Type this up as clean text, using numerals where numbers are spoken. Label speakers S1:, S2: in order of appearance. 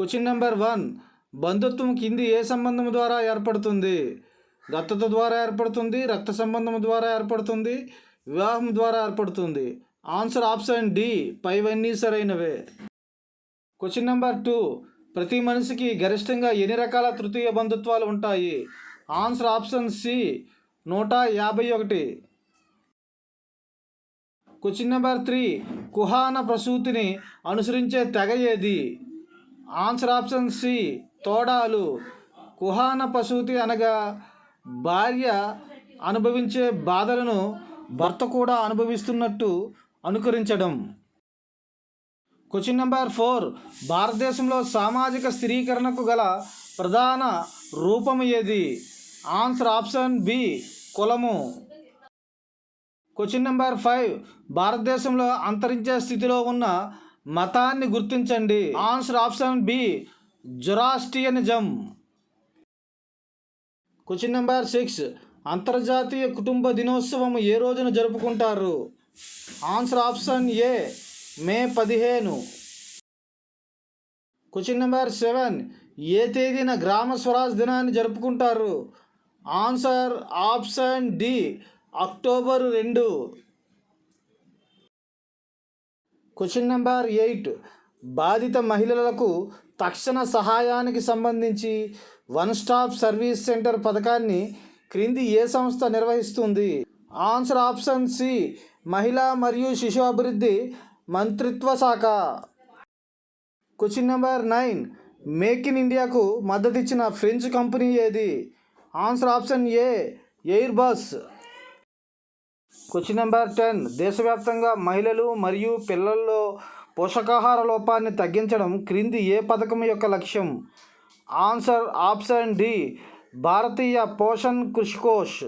S1: Question number 1. బంధుత్వం కింది ఏ సంబంధం ద్వారా ఏర్పడుతుంది? దత్తత ద్వారా ఏర్పడుతుంది, రక్త సంబంధం ద్వారా ఏర్పడుతుంది, వివాహం ద్వారా ఏర్పడుతుంది. ఆన్సర్ ఆప్షన్ డి, పైవన్నీ సరైనవే. Question number 2. ప్రతి మనిషికి గరిష్టంగా ఎన్ని రకాల తృతీయ బంధుత్వాలు ఉంటాయి? Answer option C, 151. Question number 3. కుహాన ప్రసూతిని అనుసరించే తెగ ఏది? ఆన్సర్ ఆప్షన్ సి, తోడాలు. కుహాన ప్రసూతి అనగా భార్య అనుభవించే బాధలను భర్త కూడా అనుభవిస్తున్నట్టు అనుకరించడం. Question number 4. భారతదేశంలో సామాజిక స్థిరీకరణకు గల ప్రధాన రూపం ఏది? ఆన్సర్ ఆప్షన్ బి, కులము. Question number 5. భారతదేశంలో అంతరించే స్థితిలో ఉన్న మతాన్ని గుర్తించండి. Answer option B, Zoroastrianism. Question number 6. అంతర్జాతీయ కుటుంబ దినోత్సవం ఏ రోజున జరుపుకుంటారు? Answer option A, May 15. Question number 7. ఏ తేదీన గ్రామ స్వరాజ్ దినాన్ని జరుపుకుంటారు? Answer option D, October 2. Question number 8. బాధిత మహిళలకు తక్షణ సహాయానికి సంబంధించి వన్ స్టాప్ సర్వీస్ సెంటర్ పథకాన్ని క్రింది ఏ సంస్థ నిర్వహిస్తుంది? ఆన్సర్ ఆప్షన్ సి, మహిళా మరియు శిశు అభివృద్ధి మంత్రిత్వ శాఖ. Question number 9. మేక్ ఇన్ ఇండియాకు మద్దతిచ్చిన ఫ్రెంచ్ కంపెనీ ఏది? ఆన్సర్ ఆప్షన్ ఏ, ఎయిర్ బస్. Question number 10. దేశవ్యాప్తంగా మహిళలు మరియు పిల్లల్లో పోషకాహార లోపాన్ని తగ్గించడం క్రింది ఏ పథకం యొక్క లక్ష్యం? ఆన్సర్ ఆప్షన్ డి, భారతీయ పోషణ్ కృషి కోష్.